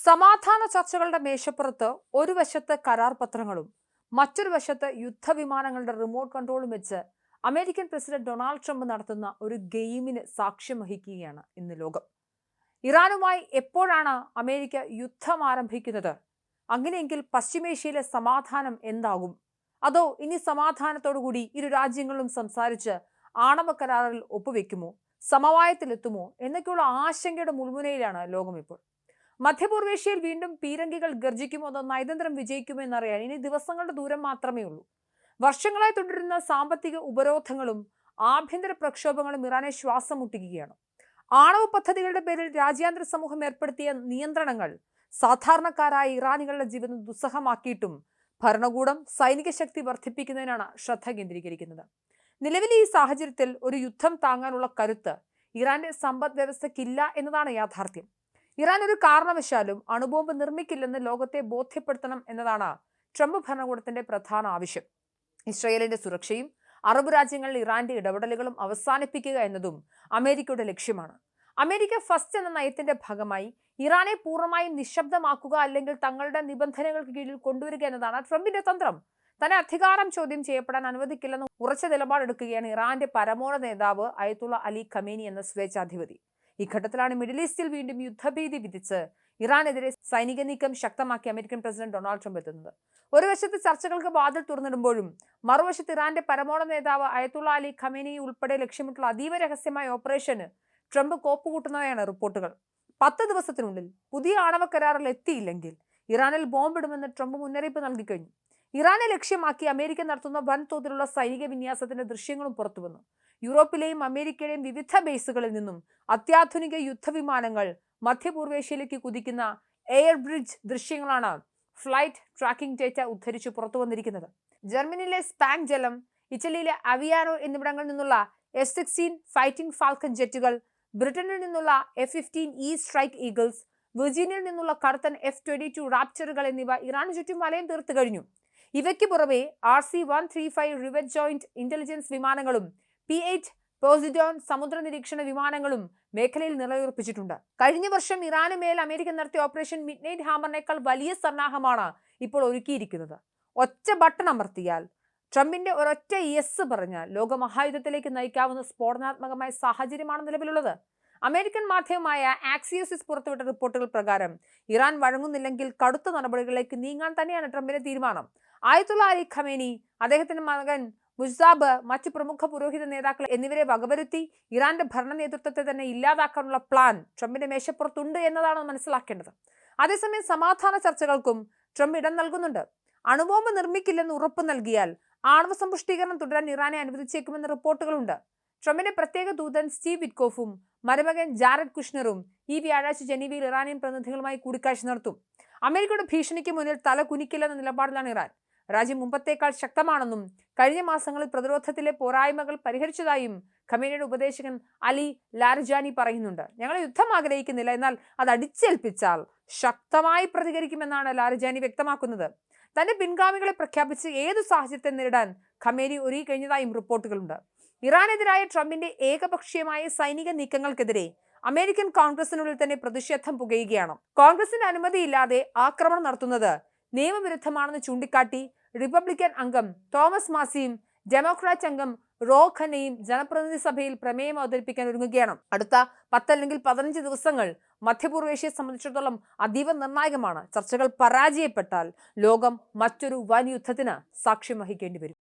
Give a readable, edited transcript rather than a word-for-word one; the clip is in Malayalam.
സമാധാന ചർച്ചകളുടെ മേശപ്പുറത്ത് ഒരു വശത്ത് കരാർ പത്രങ്ങളും മറ്റൊരു വശത്ത് യുദ്ധവിമാനങ്ങളുടെ റിമോട്ട് കൺട്രോളും വെച്ച് അമേരിക്കൻ പ്രസിഡന്റ് ഡൊണാൾഡ് ട്രംപ് നടത്തുന്ന ഒരു ഗെയിമിന് സാക്ഷ്യം വഹിക്കുകയാണ് ഇന്ന് ലോകം. ഇറാനുമായി എപ്പോഴാണ് അമേരിക്ക യുദ്ധം ആരംഭിക്കുന്നത്? അങ്ങനെയെങ്കിൽ പശ്ചിമേഷ്യയിലെ സമാധാനം എന്താകും? അതോ ഇനി സമാധാനത്തോടുകൂടി ഇരു രാജ്യങ്ങളും സംസാരിച്ച് ആണവ കരാറിൽ ഒപ്പുവെക്കുമോ, സമവായത്തിലെത്തുമോ എന്നൊക്കെയുള്ള ആശങ്കയുടെ മുൾമുനയിലാണ് ലോകം ഇപ്പോൾ. മധ്യപൂർവേഷ്യയിൽ വീണ്ടും പീരങ്കികൾ ഗർജിക്കുമോ, അതോ നയതന്ത്രം വിജയിക്കുമോ എന്നറിയാൻ ഇനി ദിവസങ്ങളുടെ ദൂരം മാത്രമേ ഉള്ളൂ. വർഷങ്ങളായി തുടരുന്ന സാമ്പത്തിക ഉപരോധങ്ങളും ആഭ്യന്തര പ്രക്ഷോഭങ്ങളും ഇറാനെ ശ്വാസം മുട്ടിക്കുകയാണ്. ആണവ പദ്ധതികളുടെ പേരിൽ രാജ്യാന്തര സമൂഹം ഏർപ്പെടുത്തിയ നിയന്ത്രണങ്ങൾ സാധാരണക്കാരായ ഇറാനികളുടെ ജീവിതം ദുസ്സഹമാക്കിയിട്ടും ഭരണകൂടം സൈനിക ശക്തി വർദ്ധിപ്പിക്കുന്നതിനാണ് ശ്രദ്ധ കേന്ദ്രീകരിക്കുന്നത്. നിലവിലെ ഈ സാഹചര്യത്തിൽ ഒരു യുദ്ധം താങ്ങാനുള്ള കരുത്ത് ഇറാന്റെ സമ്പദ് വ്യവസ്ഥയ്ക്കില്ല എന്നതാണ് യാഥാർത്ഥ്യം. ഇറാൻ ഒരു കാരണവശാലും അണുബോംബ് നിർമ്മിക്കില്ലെന്ന് ലോകത്തെ ബോധ്യപ്പെടുത്തണം എന്നതാണ് ട്രംപ് ഭരണകൂടത്തിന്റെ പ്രധാന ആവശ്യം. ഇസ്രായേലിന്റെ സുരക്ഷയും അറബ് രാജ്യങ്ങളിൽ ഇറാന്റെ ഇടപെടലുകളും അവസാനിപ്പിക്കുക എന്നതും അമേരിക്കയുടെ ലക്ഷ്യമാണ്. അമേരിക്ക ഫസ്റ്റ് എന്ന നയത്തിന്റെ ഭാഗമായി ഇറാനെ പൂർണ്ണമായും നിശബ്ദമാക്കുക, അല്ലെങ്കിൽ തങ്ങളുടെ നിബന്ധനകൾക്ക് കീഴിൽ കൊണ്ടുവരിക എന്നതാണ് ട്രംപിന്റെ തന്ത്രം. തന്നെ അധികാരം ചോദ്യം ചെയ്യപ്പെടാൻ അനുവദിക്കില്ലെന്ന് ഉറച്ച നിലപാടെടുക്കുകയാണ് ഇറാന്റെ പരമോന്നത നേതാവ് അയത്തുള്ള അലി ഖമേനി എന്ന സ്വേച്ഛാധിപതി. ഈ ഘട്ടത്തിലാണ് മിഡിൽ ഈസ്റ്റിൽ വീണ്ടും യുദ്ധഭീതി വിധിച്ച് ഇറാനെതിരെ സൈനിക നീക്കം ശക്തമാക്കി അമേരിക്കൻ പ്രസിഡന്റ് ഡൊണാൾഡ് ട്രംപ് എത്തുന്നത്. ഒരു വശത്ത് ചർച്ചകൾക്ക് വാതിൽ തുറന്നിടുമ്പോഴും മറുവശത്ത് ഇറാന്റെ പരമോന്നത നേതാവ് അയത്തുള്ള അലി ഖമേനി ഉൾപ്പെടെ ലക്ഷ്യമിട്ടുള്ള അതീവ രഹസ്യമായ ഓപ്പറേഷന് ട്രംപ് കോപ്പുകൂട്ടുന്നവയാണ് റിപ്പോർട്ടുകൾ. 10 ദിവസത്തിനുള്ളിൽ പുതിയ ആണവ കരാറിൽ എത്തിയില്ലെങ്കിൽ ഇറാനിൽ ബോംബിടുമെന്ന് ട്രംപ് മുന്നറിയിപ്പ് നൽകിക്കഴിഞ്ഞു. ഇറാനെ ലക്ഷ്യമാക്കി അമേരിക്ക നടത്തുന്ന വൻതോതിലുള്ള സൈനിക വിന്യാസത്തിന്റെ ദൃശ്യങ്ങളും പുറത്തുവന്നു. യൂറോപ്പിലെയും അമേരിക്കയുടെയും വിവിധ ബേസുകളിൽ നിന്നും അത്യാധുനിക യുദ്ധവിമാനങ്ങൾ മധ്യപൂർവേഷ്യയിലേക്ക് കുതിക്കുന്ന എയർ ബ്രിഡ്ജ് ദൃശ്യങ്ങളാണ് ഫ്ലൈറ്റ് ട്രാക്കിംഗ് ഡേറ്റ ഉദ്ധരിച്ച് പുറത്തു വന്നിരിക്കുന്നത്. ജർമ്മനിയിലെ സ്പാങ് ജലം, ഇറ്റലിയിലെ അവിയാനോ എന്നിവിടങ്ങളിൽ നിന്നുള്ള F-16 ഫൈറ്റിംഗ് ഫാൽക്കൺ ജെറ്റുകൾ, ബ്രിട്ടനിൽ നിന്നുള്ള F-15E സ്ട്രൈക്ക് ഈഗിൾസ്, വെർജീനിയയിൽ നിന്നുള്ള കറുത്തൻ F-22 റാപ്റ്ററുകൾ എന്നിവ ഇറാന് ചുറ്റും വലയം തീർത്തു കഴിഞ്ഞു. ഇവയ്ക്ക് പുറമെ RC-135 റിവറ്റ് ജോയിന്റ് ഇന്റലിജൻസ് വിമാനങ്ങളും P-8 പോസിഡോൺ സമുദ്ര നിരീക്ഷണ വിമാനങ്ങളും മേഖലയിൽ നിലയുറപ്പിച്ചിട്ടുണ്ട്. കഴിഞ്ഞ വർഷം ഇറാന് മേൽ അമേരിക്ക നടത്തിയ ഓപ്പറേഷൻ മിഡ്നൈറ്റ് ഹാമറിനേക്കാൾ വലിയ സന്നാഹമാണ് ഇപ്പോൾ ഒരുക്കിയിരിക്കുന്നത്. ഒറ്റ ബട്ടൺ അമർത്തിയാൽ, ട്രംപിന്റെ ഒരൊറ്റ യെസ് പറഞ്ഞാൽ ലോകമഹായുദ്ധത്തിലേക്ക് നയിക്കാവുന്ന സ്ഫോടനാത്മകമായ സാഹചര്യമാണ് നിലവിലുള്ളത്. അമേരിക്കൻ മാധ്യമമായ ആക്സിയോസിസ് പുറത്തുവിട്ട റിപ്പോർട്ടുകൾ പ്രകാരം ഇറാൻ വഴങ്ങുന്നില്ലെങ്കിൽ കടുത്ത നടപടികളിലേക്ക് നീങ്ങാൻ തന്നെയാണ് ട്രംപിന്റെ തീരുമാനം. അയത്തുള്ള അലി ഖമേനി, അദ്ദേഹത്തിന്റെ മകൻ മുസാബ്, മറ്റ് പ്രമുഖ പുരോഹിത നേതാക്കൾ എന്നിവരെ വകവരുത്തി ഇറാന്റെ ഭരണ നേതൃത്വത്തെ തന്നെ ഇല്ലാതാക്കാനുള്ള പ്ലാൻ ട്രംപിന്റെ മേശപ്പുറത്തുണ്ട് എന്നതാണ് മനസ്സിലാക്കേണ്ടത്. അതേസമയം സമാധാന ചർച്ചകൾക്കും ട്രംപ് ഇടം നൽകുന്നുണ്ട്. അണുബോംബ് നിർമ്മിക്കില്ലെന്ന് ഉറപ്പ് നൽകിയാൽ ആണവ സമ്പുഷ്ടീകരണം തുടരാൻ ഇറാനെ അനുവദിച്ചേക്കുമെന്ന റിപ്പോർട്ടുകളുണ്ട്. ട്രംപിന്റെ പ്രത്യേക ദൂതൻ സ്റ്റീവ് വിറ്റ്കോഫും മരുമകൻ ജാരഡ് കുഷ്നറും ഈ വ്യാഴാഴ്ച ജനീവയിൽ ഇറാനിയൻ പ്രതിനിധികളുമായി കൂടിക്കാഴ്ച നടത്തും. അമേരിക്കയുടെ ഭീഷണിക്ക് മുന്നിൽ തല കുനിക്കില്ലെന്ന നിലപാടിലാണ് ഇറാൻ. രാജ്യം മുമ്പത്തേക്കാൾ ശക്തമാണെന്നും കഴിഞ്ഞ മാസങ്ങളിൽ പ്രതിരോധത്തിലെ പോരായ്മകൾ പരിഹരിച്ചതായും ഖമേനിയുടെ ഉപദേശകൻ അലി ലാർജാനി പറയുന്നുണ്ട്. ഞങ്ങൾ യുദ്ധം ആഗ്രഹിക്കുന്നില്ല, എന്നാൽ അത് അടിച്ചേൽപ്പിച്ചാൽ ശക്തമായി പ്രതികരിക്കുമെന്നാണ് ലാർജാനി വ്യക്തമാക്കുന്നത്. തന്റെ പിൻഗാമികളെ പ്രഖ്യാപിച്ച് ഏതു സാഹചര്യത്തെ നേരിടാൻ ഖമേനി ഒരുങ്ങി കഴിഞ്ഞതായും റിപ്പോർട്ടുകളുണ്ട്. ഇറാനെതിരായ ട്രംപിന്റെ ഏകപക്ഷീയമായ സൈനിക നീക്കങ്ങൾക്കെതിരെ അമേരിക്കൻ കോൺഗ്രസിനുള്ളിൽ തന്നെ പ്രതിഷേധം പുകയുകയാണ്. കോൺഗ്രസിന്റെ അനുമതിയില്ലാതെ ആക്രമണം നടത്തുന്നത് നിയമവിരുദ്ധമാണെന്ന് ചൂണ്ടിക്കാട്ടി റിപ്പബ്ലിക്കൻ അംഗം തോമസ് മാസിയും ഡെമോക്രാറ്റ് അംഗം റോ ഖന്നയും ജനപ്രതിനിധി സഭയിൽ പ്രമേയം അവതരിപ്പിക്കാൻ ഒരുങ്ങുകയാണ്. അടുത്ത 10 അല്ലെങ്കിൽ 15 ദിവസങ്ങൾ മധ്യപൂർവേഷ്യയെ സംബന്ധിച്ചിടത്തോളം അതീവ നിർണായകമാണ്. ചർച്ചകൾ പരാജയപ്പെട്ടാൽ ലോകം മറ്റൊരു വൻ യുദ്ധത്തിന് സാക്ഷ്യം വഹിക്കേണ്ടി വരും.